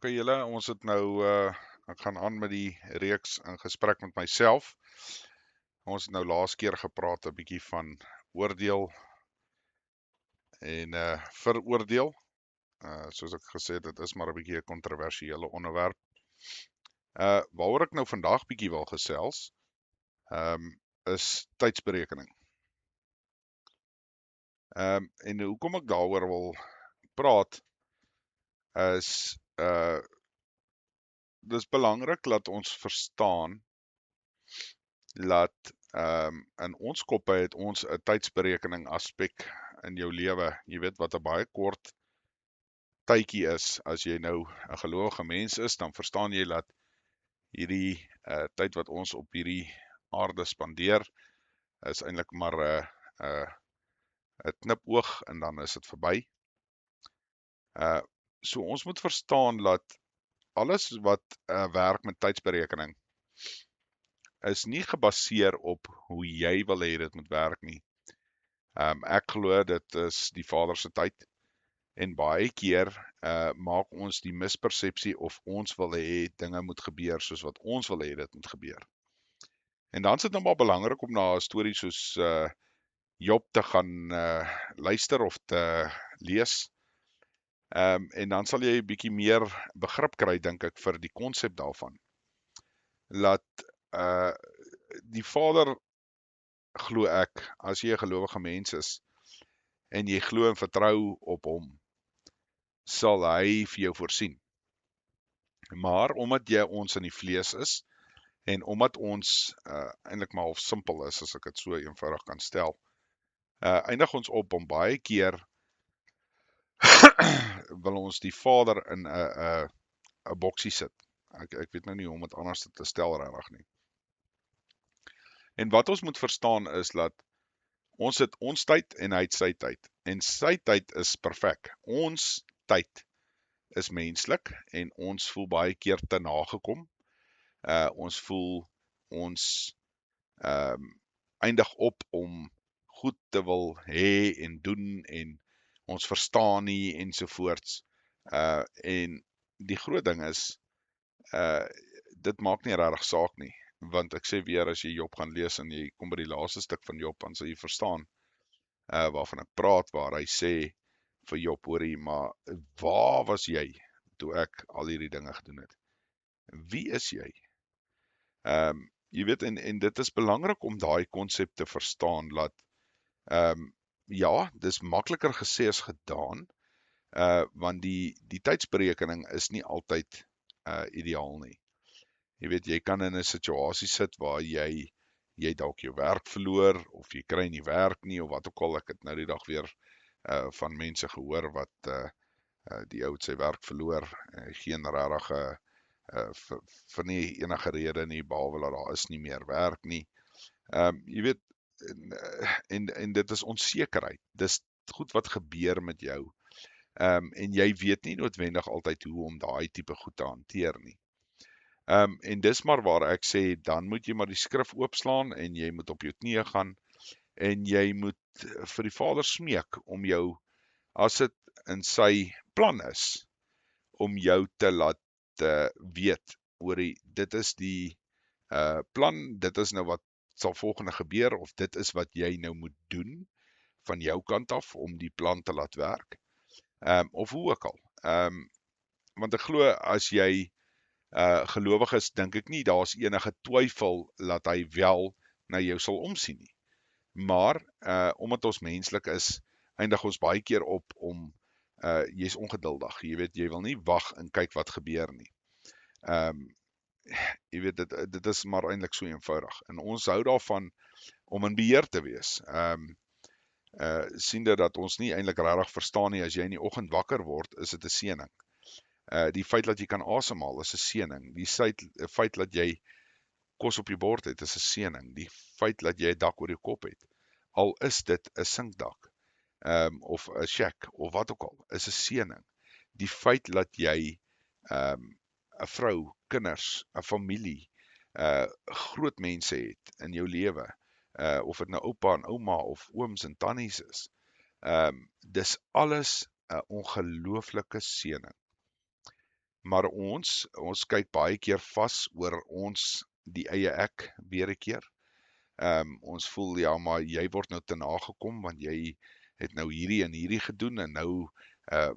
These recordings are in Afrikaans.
OK julle, ons het nou ek gaan aan met die reeks in gesprek met myself. Ons het nou laas keer gepraat 'n bietjie van oordeel en veroordeel. Soos ek gesê het, dit is maar 'n bietjie 'n kontroversiële onderwerp. Waaroor ek nou vandag bietjie wil gesels, is tydsberekening. En hoekom ek daaroor wil praat is dis belangrik dat ons verstaan dat in ons koppe het ons 'n tydsberekening aspek in jou lewe. Jy weet wat 'n baie kort tydjie is. As jy nou 'n gelowige mens is, dan verstaan jy dat hierdie tyd wat ons op hierdie aarde spandeer is eintlik maar 'n knipoog en dan is dit verby. So ons moet verstaan dat alles wat werk met tydsberekening is nie gebaseer op hoe jy wil hê dit moet werk nie. Ek glo dit is die Vader se tyd en baie keer maak ons die mispersepsie of ons wil hê dinge moet gebeur soos wat ons wil hê dit moet gebeur. En dan is dit nou maar belangrik om na 'n storie soos Job te gaan luister of te lees. En dan sal jy 'n bietjie meer begrip kry, dink ek, vir die konsep daarvan. Dat die Vader, glo ek, as jy 'n gelowige mens is en jy glo en vertrou op hom, sal hy vir jou voorsien. Maar omdat jy ons in die vlees is en omdat ons eintlik maar half simpel is, as ek dit so eenvoudig kan stel, eindig ons op om baie keer wil ons die Vader in 'n boksie sit. Ek weet nou nie hoe om dit anders te stel regtig nie. En wat ons moet verstaan is dat ons het ons tyd en hy het sy tyd. En sy tyd is perfek. Ons tyd is menslik en ons voel baie keer te nagekom. Ons voel ons eindig op om goed te wil hê en doen en ons verstaan nie ensovoorts. En die groot ding is, dit maak nie regtig saak nie. Want ek sê weer, as jy Job gaan lees en jy kom by die laaste stuk van Job, dan sal jy verstaan waarvan ek praat, waar hy sê vir Job, hoorie, maar waar was jy toe ek al hierdie dinge gedoen het? Wie is jy? Jy weet, en dit is belangrik om daai konsep te verstaan, dat ja, dis makliker gesê as gedaan, want die tydsberekening is nie altyd ideaal nie. Jy weet, jy kan in 'n situasie sit waar jy dalk jou werk verloor, of jy kry nie werk nie, of wat ook al. Ek het nou die dag weer van mense gehoor wat die ou het sy werk verloor, geen regtig vir nie enige rede nie, behalwe dat daar is nie meer werk nie. Jy weet, en dit is onsekerheid. Dis goed wat gebeur met jou. En jy weet nie noodwendig altyd hoe om daai tipe goed te hanteer nie. En dis maar waar ek sê, dan moet jy maar die skrif oopslaan en jy moet op jou knieë gaan en jy moet vir die Vader smeek om jou, as dit in sy plan is, om jou te laat weet, hoorie, dit is die plan, dit is nou wat sal volgende gebeur, of dit is wat jy nou moet doen van jou kant af om die plan te laat werk, of hoe ook al. Want ek glo, as jy gelowig is, dink ek nie, daar's enige twyfel dat hy wel na jou sal omsien nie. Maar, omdat ons menslik is, eindig ons baie keer op om, jy's ongeduldig, jy weet, jy wil nie wag en kyk wat gebeur nie. Jy weet, dit is maar eintlik so eenvoudig, en ons hou daarvan om in beheer te wees. Siende dat ons nie eintlik regtig verstaan nie, as jy in die oggend wakker word, is dit 'n seëning. Die feit dat jy kan asemhaal is 'n seëning. Die feit dat jy kos op jou bord het, is 'n seëning. Die feit dat jy 'n dak oor jou kop het, al is dit 'n sinkdak, of 'n shack, of wat ook al, is 'n seëning. Die feit dat jy 'n vrou, kinders, 'n familie, groot mense het in jou lewe, of dit nou oupa en ouma of ooms en tannies is, dis alles 'n ongelooflike seëning. maar ons kyk baie keer vas oor ons, die eie ek, weer 'n keer. Ons voel, ja, maar jy word nou te nagekom, want jy het nou hierdie en hierdie gedoen, en nou,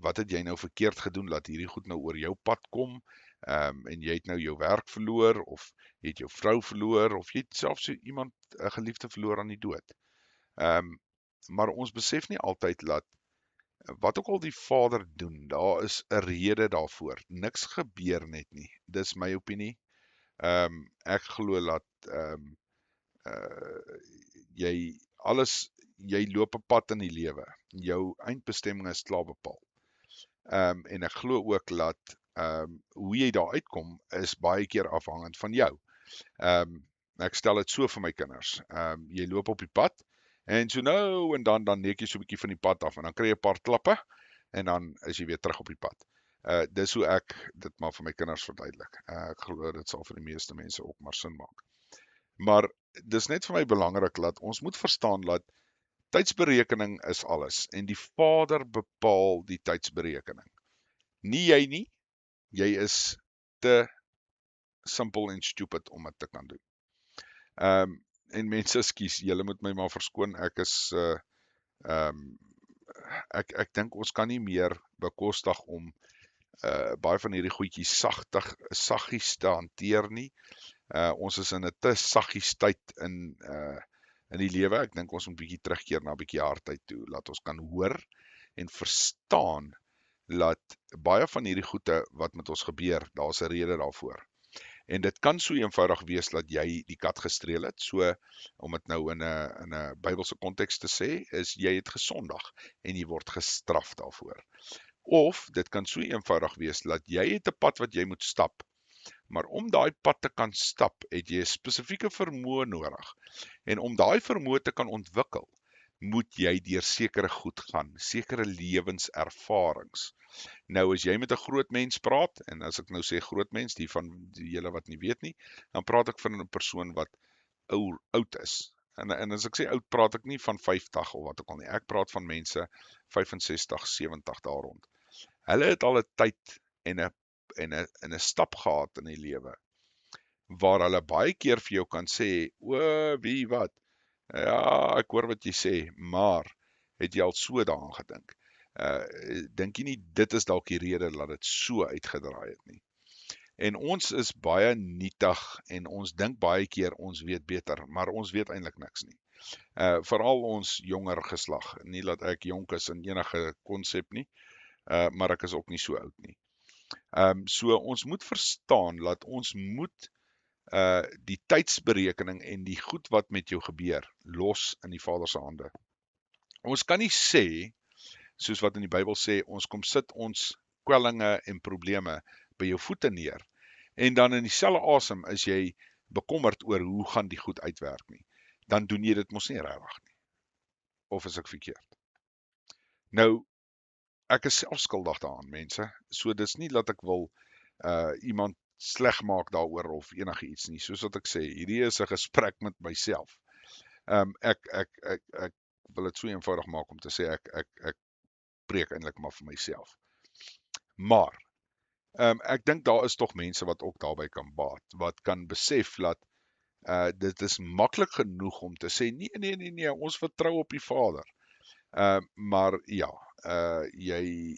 wat het jy nou verkeerd gedoen, laat hierdie goed nou oor jou pad kom, en jy het nou jou werk verloor, of jy het jou vrou verloor, of jy het selfs iemand, 'n geliefde verloor aan die dood. Maar ons besef nie altyd dat, wat ook al die Vader doen, daar is 'n rede daarvoor. Niks gebeur net nie. Dis my opinie. Ek glo dat, jy loop 'n pad in die lewe. Jou eindbestemming is klaar bepaal. En ek glo ook dat, hoe jy daar uitkom, is baie keer afhangend van jou. Ek stel dit so vir my kinders. Jy loop op die pad, en so nou en dan neek jy so 'n bietjie van die pad af, en dan kry jy 'n paar klappe, en dan is jy weer terug op die pad. Dis hoe ek dit maar vir my kinders verduidelik. Ek glo dit sal vir die meeste mense ook maar sin maak. Maar dis net vir my belangrik dat ons moet verstaan dat tydsberekening is alles, en die Vader bepaal die tydsberekening. Nie jy nie, jy is te simpel en stupid om dit te kan doen. En mense, skus, julle moet my maar verskoon, ek is, ek dink ons kan nie meer bekostig om baie van hierdie goedjies saggies te hanteer nie. Ons is in 'n te saggies tyd in die lewe. Ek dink ons moet bietjie terugkeer na 'n bietjie hardheid toe, laat ons kan hoor en verstaan dat baie van hierdie goede wat met ons gebeur, daar's 'n rede daarvoor. En dit kan so eenvoudig wees dat jy die kat gestreel het, so om dit nou in 'n Bybelse konteks te sê, is jy het gesondig en jy word gestraf daarvoor. Of dit kan so eenvoudig wees dat jy het 'n pad wat jy moet stap, maar om daai pad te kan stap, het jy 'n spesifieke vermoë nodig. En om daai vermoë te kan ontwikkel, moet jy deur sekere goed gaan, sekere lewenservarings. Nou as jy met 'n groot mens praat, en as ek nou sê groot mens, die van die julle wat nie weet nie, dan praat ek van 'n persoon wat oud is. En as ek sê oud, praat ek nie van 50 of wat ook al nie. Ek praat van mense 65, 70 daar rond. Hulle het al 'n tyd en 'n stap gehad in die lewe, waar hulle baie keer vir jou kan sê, o, wie wat? Ja, ek hoor wat jy sê, maar het jy al so daaraan gedink? Dink jy nie dit is dalk die rede dat dit so uitgedraai het nie? En ons is baie nietig, en ons dink baie keer ons weet beter, maar ons weet eintlik niks nie. Veral ons jonger geslag, nie dat ek jonk is in enige konsep nie, maar ek is ook nie so oud nie. So ons moet verstaan dat ons moet die tydsberekening en die goed wat met jou gebeur, los in die Vader se hande. Ons kan nie sê, soos wat in die Bybel sê, ons kom sit ons kwellinge en probleme by jou voete neer, en dan in dieselfde asem is jy bekommerd oor hoe gaan die goed uitwerk nie. Dan doen jy dit mos nie regtig nie. Of is ek verkeerd? Nou, ek is self skuldig daaraan, mense. So dis nie dat ek wil iemand sleg maak daaroor of enige iets nie. Soos wat ek sê, hierdie is 'n gesprek met myself. Ek wil dit so eenvoudig maak om te sê ek preek eintlik maar vir myself. Maar ek dink daar is tog mense wat ook daarby kan baat, wat kan besef dat dit is maklik genoeg om te sê nee, ons vertrou op die Vader. Maar ja, jy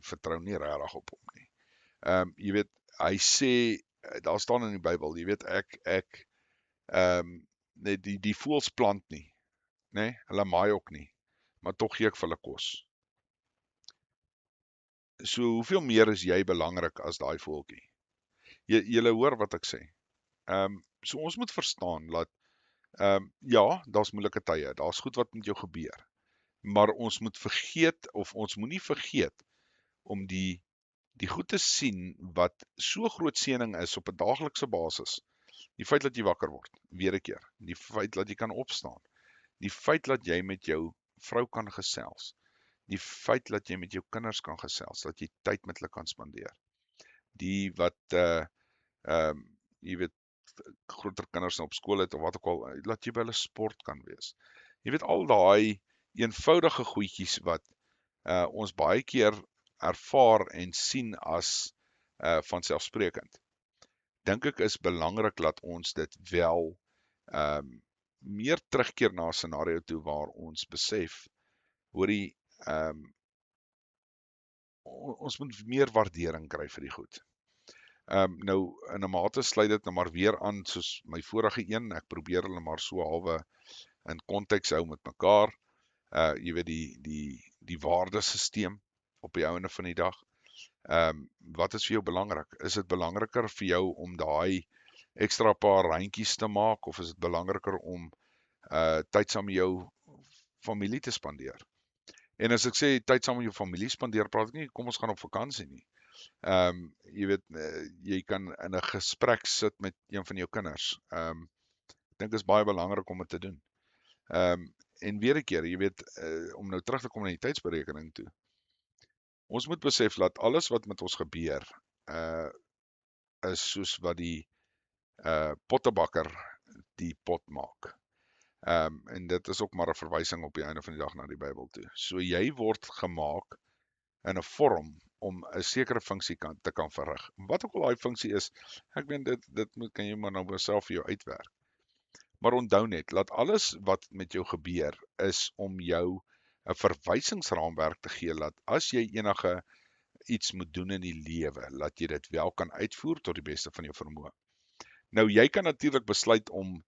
vertrou nie regtig op hom nie. Jy weet, hy sê, daar staan in die Bybel, jy weet, ek die voëls plant nie, nê? Hulle maai ook nie, maar tog gee ek vir hulle kos. So hoeveel meer is jy belangrik as daai voeltjie? Julle hoor wat ek sê. So ons moet verstaan dat ja, daar's moeilike tye, daar's goed wat met jou gebeur. Maar ons moet vergeet, of ons moenie vergeet om die goed te sien wat so groot seëning is op 'n daaglikse basis. Die feit dat jy wakker word, weer 'n keer. Die feit dat jy kan opstaan. Die feit dat jy met jou vrou kan gesels. Die feit dat jy met jou kinders kan gesels, dat jy tyd met hulle kan spandeer. Die wat jy weet, groter kinders op skool het of wat ook al, laat jy by hulle sport kan wees. Jy weet, al daai eenvoudige goedjies wat ons baie keer ervaar en sien as vanselfsprekend. Dink ek is belangrik dat ons dit wel meer terugkeer na 'n scenario toe waar ons besef, hoorie, ons moet meer waardering kry vir die goed. Nou, in 'n mate sluit dit nou maar weer aan soos my vorige een, ek probeer hulle maar so halwe in konteks hou met mekaar, jy weet die waardesisteem op die einde van die dag. Wat is vir jou belangrik? Is dit belangriker vir jou om daai ekstra paar randjies te maak, of is dit belangriker om tyd saam met jou familie te spandeer? En as ek sê tyd saam met jou familie spandeer, praat ek nie kom ons gaan op vakansie nie. Jy weet, jy kan in 'n gesprek sit met een van jou kinders. Ek dink is baie belangrik om dit te doen. En weer 'n keer, jy weet, om nou terug te kom na die tydsberekening toe. Ons moet besef dat alles wat met ons gebeur, is soos wat die pottebakker die pot maak. En dit is ook maar 'n verwysing op die einde van die dag na die Bybel toe. So jy word gemaak in 'n vorm om 'n sekere funksie te kan verrig. Wat ook al daai funksie is, ek meen dit kan jy maar nou self vir jou uitwerk. Maar onthou net, dat alles wat met jou gebeur, is om jou 'n verwysingsraamwerk te gee, dat as jy enige iets moet doen in die lewe, dat jy dit wel kan uitvoer tot die beste van jou vermoë. Nou, jy kan natuurlik besluit om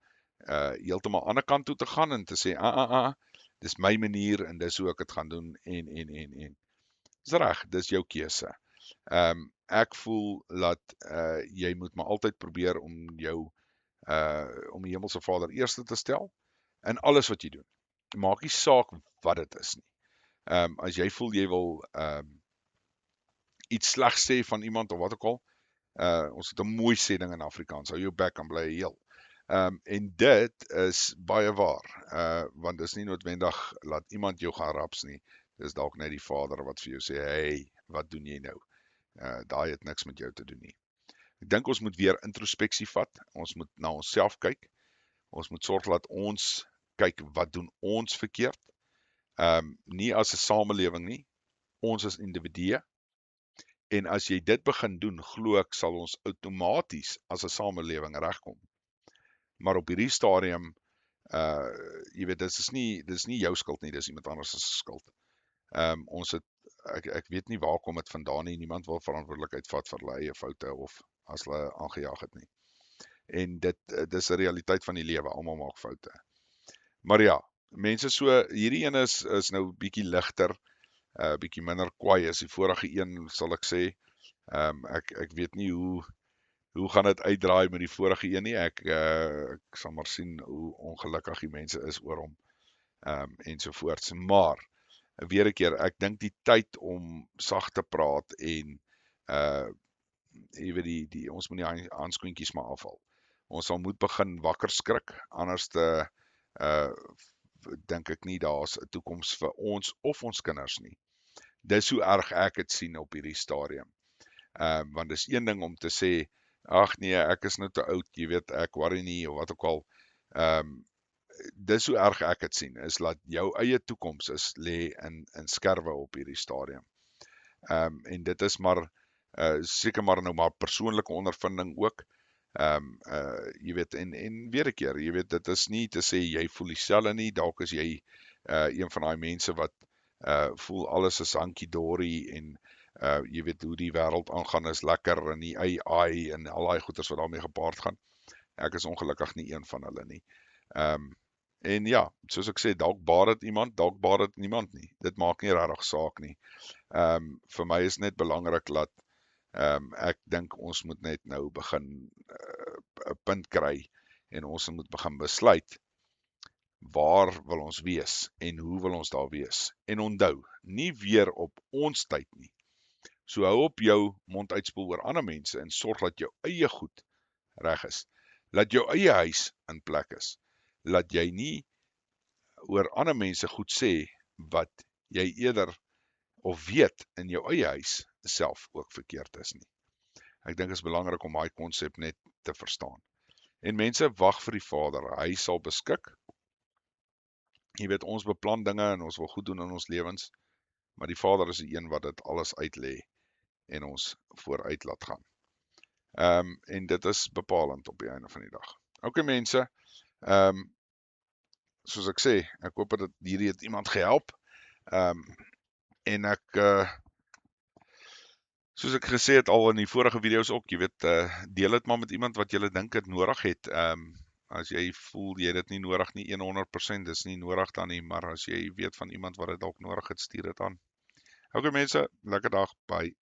heeltemal aan die ander kant toe te gaan en te sê, dis my manier en dis hoe ek dit gaan doen en. Dis reg, dis jou keuse. Ek voel dat jy moet maar altyd probeer om om die Hemelse Vader eerste te stel in alles wat jy doen. Maak nie saak wat dit is nie. As jy voel jy wil iets sleg sê van iemand of wat ook al, ons het 'n mooi sê ding in Afrikaans, hou jou bek en bly heel. En dit is baie waar, want dis nie noodwendig laat iemand jou gaan raps nie, dis dalk net die Vader wat vir jou sê, hey, wat doen jy nou? Daai het niks met jou te doen nie. Ek dink ons moet weer introspeksie vat, ons moet na onsself kyk, ons moet sorg dat ons kyk wat doen ons verkeerd, nie as 'n samelewing nie, ons as individue, en as jy dit begin doen, glo ek sal ons outomaties as 'n samelewing regkom. Maar op hierdie stadium, jy weet, dis nie jou skuld nie, dis iemand anders se skuld. Ons het, ek weet nie waar kom dit vandaan nie, niemand wil verantwoordelikheid vat vir hulle eie foute of as hulle aangejaag het nie. En dis 'n realiteit van die lewe, almal maak foute. Maar ja, mense, so hierdie een is nou bietjie ligter, bietjie minder kwaai as die vorige een, sal ek sê. Ek weet nie hoe gaan dit uitdraai met die vorige een nie. Ek sal maar sien hoe ongelukkig die mense is oor hom, ensovoorts. Maar weer 'n keer, ek dink die tyd om sag te praat en jy weet ons moet die handskoentjies maar afhaal. Ons sal moet begin wakker skrik, anders dink ek nie daar's 'n toekoms vir ons of ons kinders nie. Dis hoe erg ek dit sien op hierdie stadium. Want dis een ding om te sê, ag nee, ek is nou te oud, jy weet, ek worry nie of wat ook al. Dis hoe erg ek dit sien, is dat jou eie toekoms lê in skerwe op hierdie stadium. En dit is maar seker maar nou maar persoonlike ondervinding ook. Jy weet, en weer 'n keer, jy weet, dit is nie te sê jy voel dieselfde nie, dalk is jy een van daai mense wat voel alles is hankie-dorie en jy weet hoe die wêreld aangaan is lekker en die AI en al daai goeters wat daarmee gepaard gaan. Ek is ongelukkig nie een van hulle nie. En ja, soos ek sê, dalk baat dit iemand, dalk baat dit niemand nie. Dit maak nie regtig saak nie. Vir my is net belangrik dat ek dink ons moet net nou begin 'n punt kry en ons moet begin besluit waar wil ons wees en hoe wil ons daar wees. En onthou, nie weer op ons tyd nie. So hou op jou mond uitspoel oor ander mense en sorg dat jou eie goed reg is. Laat jou eie huis in plek is. Laat jy nie oor ander mense goed sê wat jy eerder of weet in jou eie huis self ook verkeerd is nie. Ek dink dit is belangrik om daai konsep net te verstaan. En mense, wag vir die Vader, hy sal beskik. Jy weet, ons beplan dinge en ons wil goed doen in ons lewens, maar die Vader is die een wat dit alles uitlê en ons vooruit laat gaan. En dit is bepalend op die einde van die dag. OK mense, soos ek sê, ek hoop dat hierdie het iemand gehelp. En ek soos ek gesê het al in die vorige video's ook, jy weet, deel dit maar met iemand wat jy dink dit nodig het. As jy voel jy dit nie nodig nie, 100% dis nie nodig dan nie, maar as jy weet van iemand wat dit dalk nodig het, stuur dit aan. OK mense, lekker dag, bye.